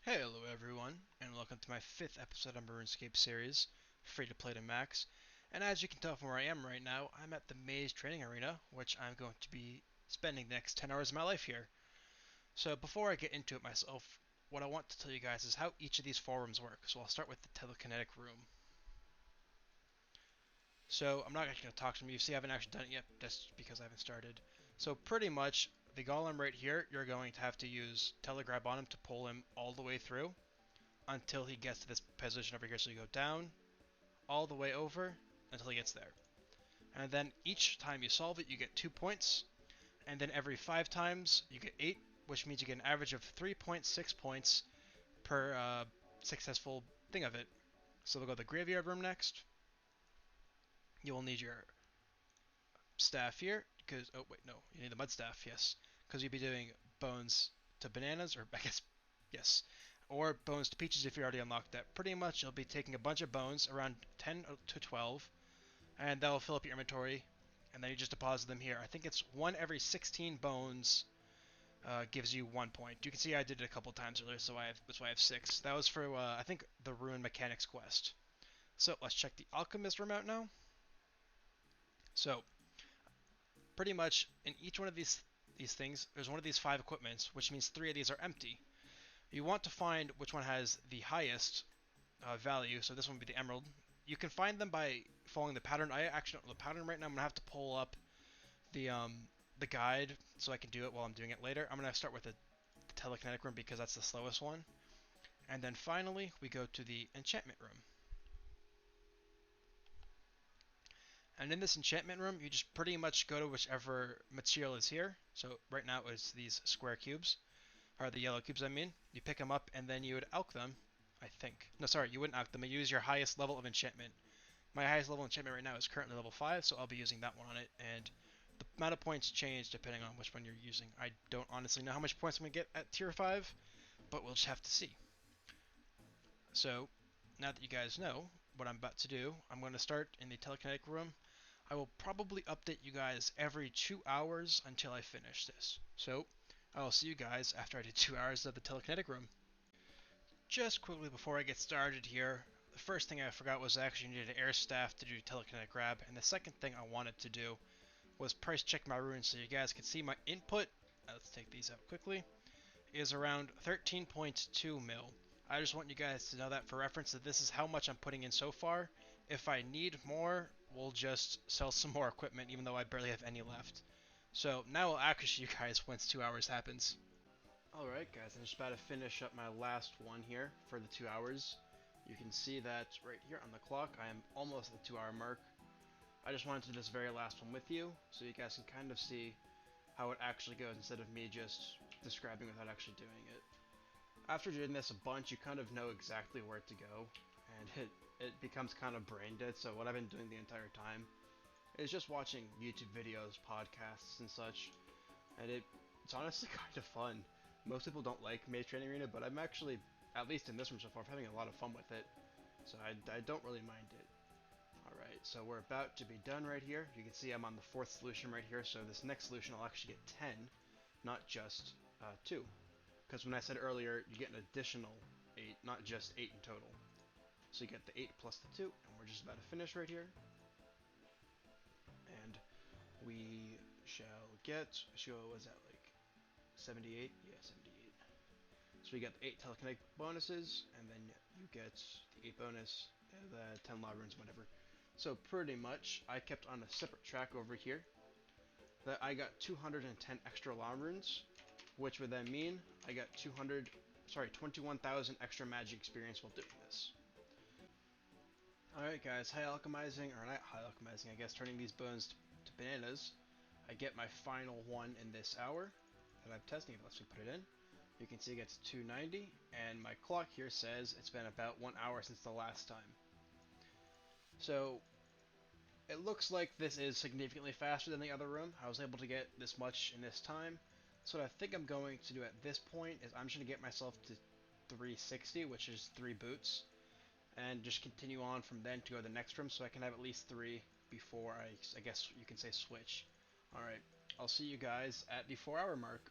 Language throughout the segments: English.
Hello everyone, and welcome to my 5th episode of my RuneScape series, Free to Play to Max. And as you can tell from where I am right now, I'm at the Mage training arena, which I'm going to be spending the next 10 hours of my life here. So before I get into it myself, what I want to tell you guys is how each of these 4 rooms work. So I'll start with the telekinetic room. So I'm not actually going to talk to them. You see I haven't actually done it yet, that's because I haven't started. So pretty much, the golem right here, you're going to have to use telegrab on him to pull him all the way through until he gets to this position over here. So you go down, all the way over, until he gets there. And then each time you solve it, you get 2 points. And then every 5 times, you get 8, which means you get an average of 3.6 points per successful thing of it. So we'll go to the graveyard room next. You will need your staff here, because, oh wait, no, you need the mud staff, yes. Because you'll be doing bones to bananas, or I guess, yes, or bones to peaches if you already unlocked that. Pretty much you'll be taking a bunch of bones, around 10 to 12, and that'll fill up your inventory, and then you just deposit them here. I think it's 1 every 16 bones gives you 1 point. You can see I did it a couple times earlier, so that's why I have 6. That was for, I think, the Rune Mechanics quest. So let's check the Alchemist room out now. So, pretty much in each one of these things, there's one of these 5 equipments, which means 3 of these are empty. You want to find which one has the highest value, so this one would be the emerald. You can find them by following the pattern. I actually don't know the pattern right now. I'm going to have to pull up the guide so I can do it while I'm doing it later. I'm going to start with the telekinetic room because that's the slowest one. And then finally, we go to the enchantment room. And in this enchantment room, you just pretty much go to whichever material is here. So right now it's these square cubes, or the yellow cubes I mean. You pick them up and then you would alch them, I think. No, sorry, you wouldn't alch them. You use your highest level of enchantment. My highest level enchantment right now is currently level 5, so I'll be using that one on it. And the amount of points change depending on which one you're using. I don't honestly know how much points I'm going to get at tier 5, but we'll just have to see. So, now that you guys know what I'm about to do, I'm going to start in the telekinetic room. I will probably update you guys every 2 hours until I finish this. So, I will see you guys after I do 2 hours of the telekinetic room. Just quickly before I get started here, the first thing I forgot was I actually needed an air staff to do telekinetic grab, and the second thing I wanted to do was price check my runes so you guys could see my input. Let's take these out quickly. Is around 13.2 mil. I just want you guys to know that for reference that this is how much I'm putting in so far. If I need more, we'll just sell some more equipment even though I barely have any left. So now I'll actually show you guys once 2 hours happens. Alright guys, I'm just about to finish up my last one here for the 2 hours. You can see that right here on the clock I am almost at the 2 hour mark. I just wanted to do this very last one with you so you guys can kind of see how it actually goes instead of me just describing without actually doing it. After doing this a bunch, you kind of know exactly where to go, and it becomes kind of brain dead, so what I've been doing the entire time is just watching YouTube videos, podcasts, and such, and it's honestly kind of fun. Most people don't like Mage Training Arena, but I'm actually, at least in this one so far, I'm having a lot of fun with it, so I don't really mind it. Alright, so we're about to be done right here. You can see I'm on the 4th solution right here, so this next solution I'll actually get 10, not just 2. Because when I said earlier, you get an additional 8, not just 8 in total. So you get the 8 plus the 2, and we're just about to finish right here. And we shall get, was that like 78? Yeah, 78. So we got the 8 telekinetic bonuses, and then you get the 8 bonus, and the 10 law runes, whatever. So pretty much, I kept on a separate track over here that I got 210 extra law runes, which would then mean I got 21,000 extra magic experience while doing this. Alright guys, high alchemizing, or not high alchemizing, I guess, turning these bones to bananas. I get my final one in this hour that I'm testing, unless we put it in. You can see it gets 290, and my clock here says it's been about 1 hour since the last time. So, it looks like this is significantly faster than the other room. I was able to get this much in this time. So what I think I'm going to do at this point is I'm just going to get myself to 360, which is 3 boots, and just continue on from then to go to the next room so I can have at least 3 before I guess you can say switch. Alright, I'll see you guys at the 4 hour mark.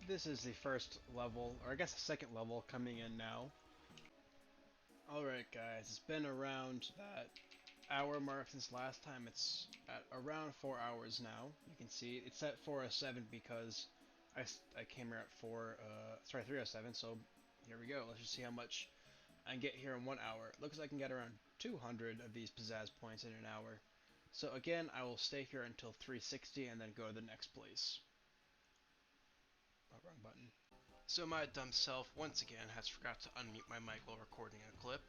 This is the first level, or I guess the second level coming in now. Alright guys, it's been around that hour mark since last time. It's at around 4 hours now. You can see it's at 4:07 because I came here at 3:07, so here we go. Let's just see how much I can get here in 1 hour. It looks like I can get around 200 of these pizzazz points in an hour. So again, I will stay here until 360 and then go to the next place. Oh, wrong button. So my dumb self, once again, has forgot to unmute my mic while recording a clip.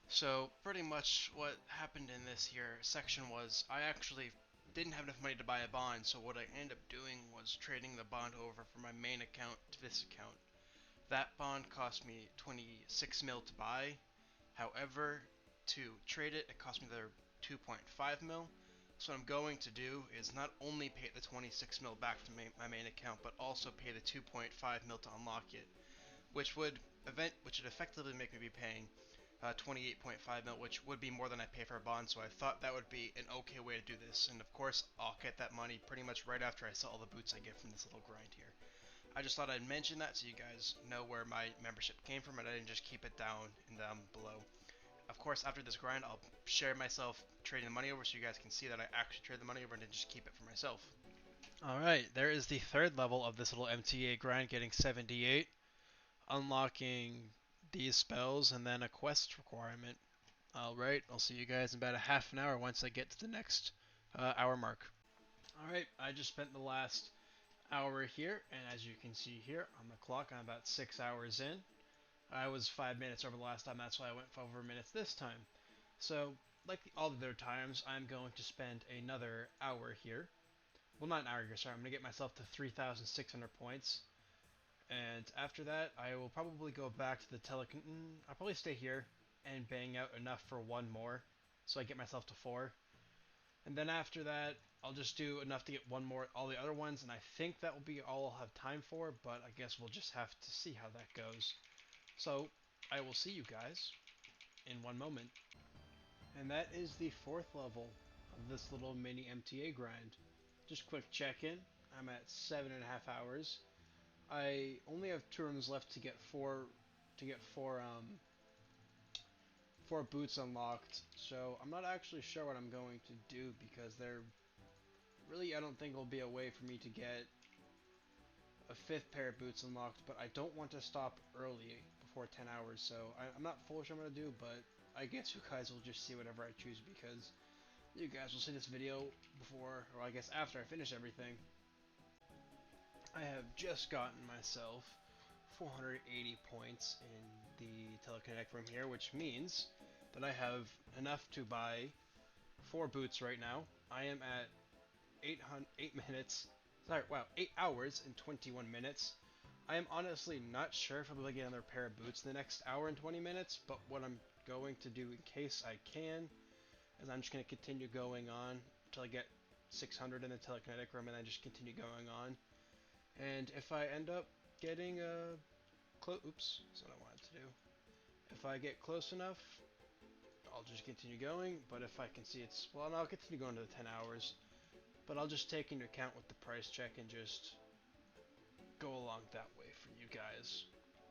So pretty much what happened in this here section was I actually didn't have enough money to buy a bond, so what I ended up doing was trading the bond over from my main account to this account. That bond cost me 26 mil to buy. However, to trade it, it cost me the 2.5 mil. So what I'm going to do is not only pay the 26 mil back to my main account, but also pay the 2.5 mil to unlock it, which would effectively make me be paying 28.5 mil, which would be more than I pay for a bond. So I thought that would be an okay way to do this, and of course I'll get that money pretty much right after I sell all the boots I get from this little grind here. I just thought I'd mention that so you guys know where my membership came from, and I didn't just keep it down below. Of course, after this grind, I'll share myself trading the money over so you guys can see that I actually trade the money over and didn't just keep it for myself. Alright, there is the third level of this little MTA grind, getting 78, unlocking these spells, and then a quest requirement. Alright, I'll see you guys in about a half an hour once I get to the next hour mark. Alright, I just spent the last hour here, and as you can see here on the clock, I'm about 6 hours in. I was 5 minutes over the last time, that's why I went for over minutes this time. So, like all the other times, I'm going to spend another hour here. Well, not an hour here, sorry, I'm going to get myself to 3,600 points. And after that, I will probably go back to the I'll probably stay here and bang out enough for one more, so I get myself to 4. And then after that, I'll just do enough to get one more, all the other ones, and I think that will be all I'll have time for, but I guess we'll just have to see how that goes. So, I will see you guys in one moment. And that is the 4th level of this little mini MTA grind. Just quick check-in, I'm at 7.5 hours. I only have 2 rooms left to get four boots unlocked, so I'm not actually sure what I'm going to do because I don't think there'll be a way for me to get a 5th pair of boots unlocked, but I don't want to stop early before 10 hours, so I'm not fully sure what I'm going to do, but I guess you guys will just see whatever I choose because you guys will see this video before, or I guess after I finish everything. I have just gotten myself 480 points in the telekinetic room here, which means that I have enough to buy 4 boots right now. I am at 8 hours and 21 minutes. I am honestly not sure if I'll be able to get another pair of boots in the next hour and 20 minutes, but what I'm going to do in case I can is I'm just going to continue going on until I get 600 in the telekinetic room and then just continue going on. And if I end up getting a oops, that's what I wanted to do. If I get close enough, I'll just continue going, but if I can see I'll continue going to the 10 hours, but I'll just take into account with the price check and just go along that way for you guys.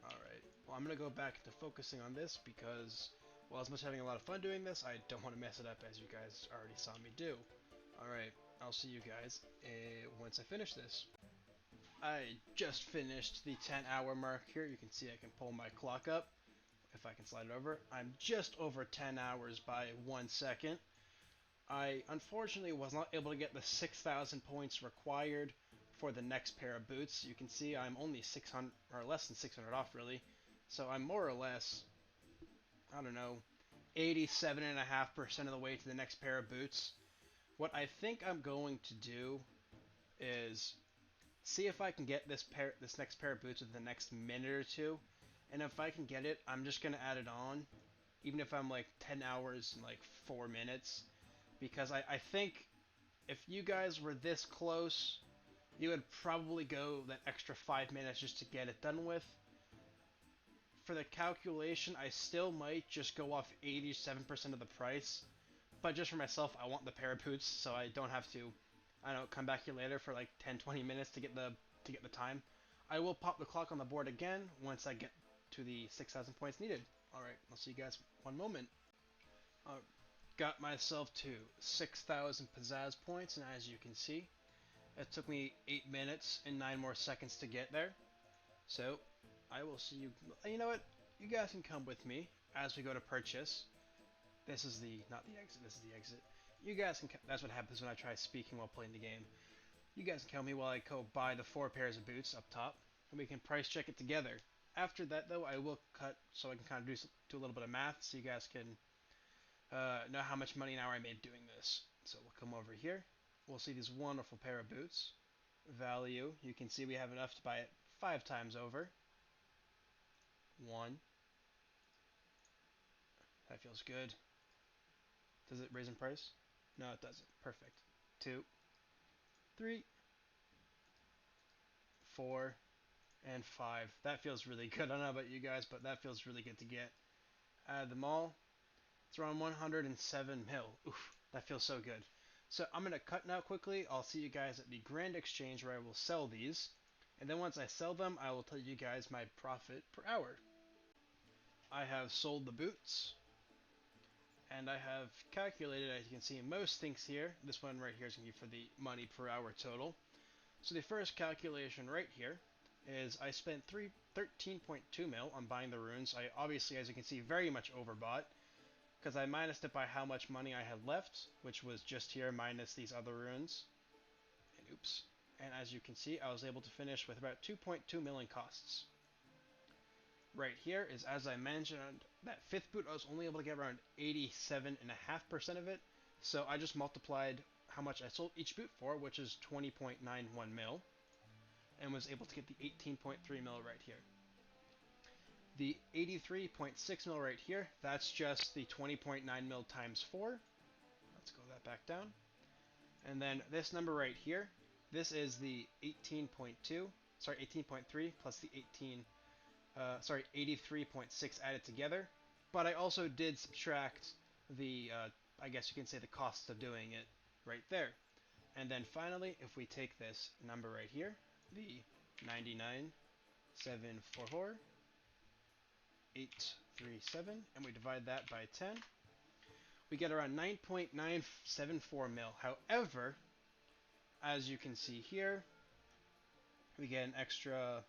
Alright, well I'm going to go back to focusing on this because, well, as much as having a lot of fun doing this, I don't want to mess it up as you guys already saw me do. Alright, I'll see you guys once I finish this. I just finished the 10-hour mark here. You can see I can pull my clock up if I can slide it over. I'm just over 10 hours by 1 second. I unfortunately was not able to get the 6,000 points required for the next pair of boots. You can see I'm only 600 or less than 600 off really. So I'm more or less, I don't know, 87.5% of the way to the next pair of boots. What I think I'm going to do is see if I can get this next pair of boots within the next minute or two, and if I can get it, I'm just gonna add it on, even if I'm like 10 hours and like 4 minutes, because I think if you guys were this close, you would probably go that extra 5 minutes just to get it done with. For the calculation, I still might just go off 87% of the price, but just for myself, I want the pair of boots, so I don't have to, I don't know, come back here later for like 10-20 minutes to get the time. I will pop the clock on the board again once I get to the 6,000 points needed. Alright, I'll see you guys one moment. Got myself to 6,000 pizzazz points, and as you can see, it took me 8 minutes and 9 more seconds to get there. So, I will see you. You know what? You guys can come with me as we go to purchase. This is the, not the exit, this is the exit. You guys can, that's what happens when I try speaking while playing the game. You guys can count me while I go buy the 4 pairs of boots up top, and we can price check it together. After that, though, I will cut so I can kind of do a little bit of math so you guys can know how much money an hour I made doing this. So we'll come over here. We'll see this wonderful pair of boots. Value, you can see we have enough to buy it 5 times over. 1. That feels good. Does it raise in price? No, it doesn't. Perfect. 2, 3, 4, and 5. That feels really good. I don't know about you guys, but that feels really good to get. Add them all. It's around 107 mil. Oof, that feels so good. So I'm going to cut now quickly. I'll see you guys at the Grand Exchange where I will sell these. And then once I sell them, I will tell you guys my profit per hour. I have sold the boots. And I have calculated, as you can see, most things here. This one right here is going to be for the money per hour total. So the first calculation right here is I spent 13.2 mil on buying the runes. I obviously, as you can see, very much overbought because I minused it by how much money I had left, which was just here minus these other runes. And oops. And as you can see, I was able to finish with about 2.2 million costs. Right here is, as I mentioned, that 5th boot I was only able to get around 87.5% of it. So I just multiplied how much I sold each boot for, which is 20.91 mil, and was able to get the 18.3 mil right here. The 83.6 mil right here, that's just the 20.9 mil times 4. Let's go that back down. And then this number right here, this is the 18.2, sorry, 18.3 plus the 83.6 added together. But I also did subtract the, I guess you can say the cost of doing it right there. And then finally, if we take this number right here, the 99,744,837, and we divide that by 10, we get around 9.974 mil. However, as you can see here, we get an extra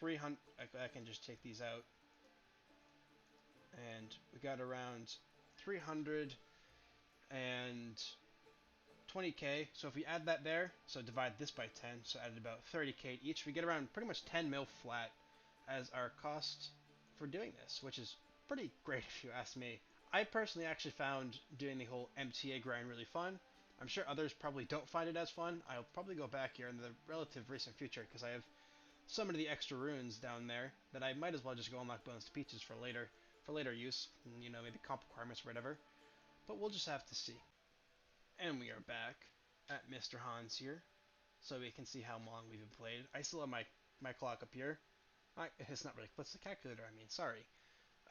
300. I can just take these out, and we got around 320k. So if we add that there, so divide this by 10, so added about 30k each, we get around pretty much 10 mil flat as our cost for doing this, which is pretty great if you ask me. I personally actually found doing the whole MTA grind really fun. I'm sure others probably don't find it as fun. I'll probably go back here in the relative recent future because I have some of the extra runes down there that I might as well just go unlock bonus to peaches for later use, you know, maybe comp requirements or whatever. But we'll just have to see. And we are back at Mr. Hans here, so we can see how long we've been played. I still have my clock up here. It's not really, what's the calculator? I mean, sorry.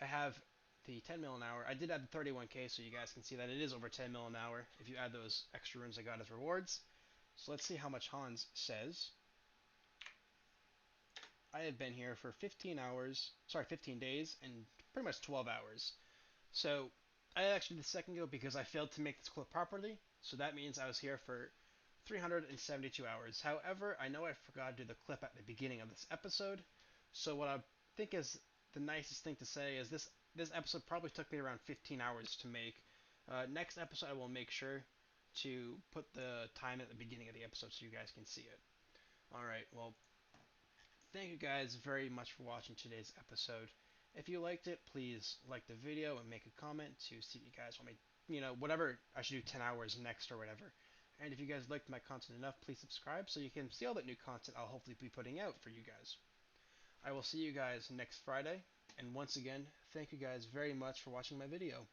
I have the 10 mil an hour. I did add the 31k so you guys can see that it is over 10 mil an hour if you add those extra runes I got as rewards. So let's see how much Hans says. I have been here for 15 days and pretty much 12 hours. So I actually did the second go because I failed to make this clip properly. So that means I was here for 372 hours. However, I know I forgot to do the clip at the beginning of this episode. So what I think is the nicest thing to say is this episode probably took me around 15 hours to make. Next episode I will make sure to put the time at the beginning of the episode so you guys can see it. Alright, well, thank you guys very much for watching today's episode. If you liked it, please like the video and make a comment to see if you guys want me, you know, whatever, I should do 10 hours next or whatever. And if you guys liked my content enough, please subscribe so you can see all that new content I'll hopefully be putting out for you guys. I will see you guys next Friday, and once again, thank you guys very much for watching my video.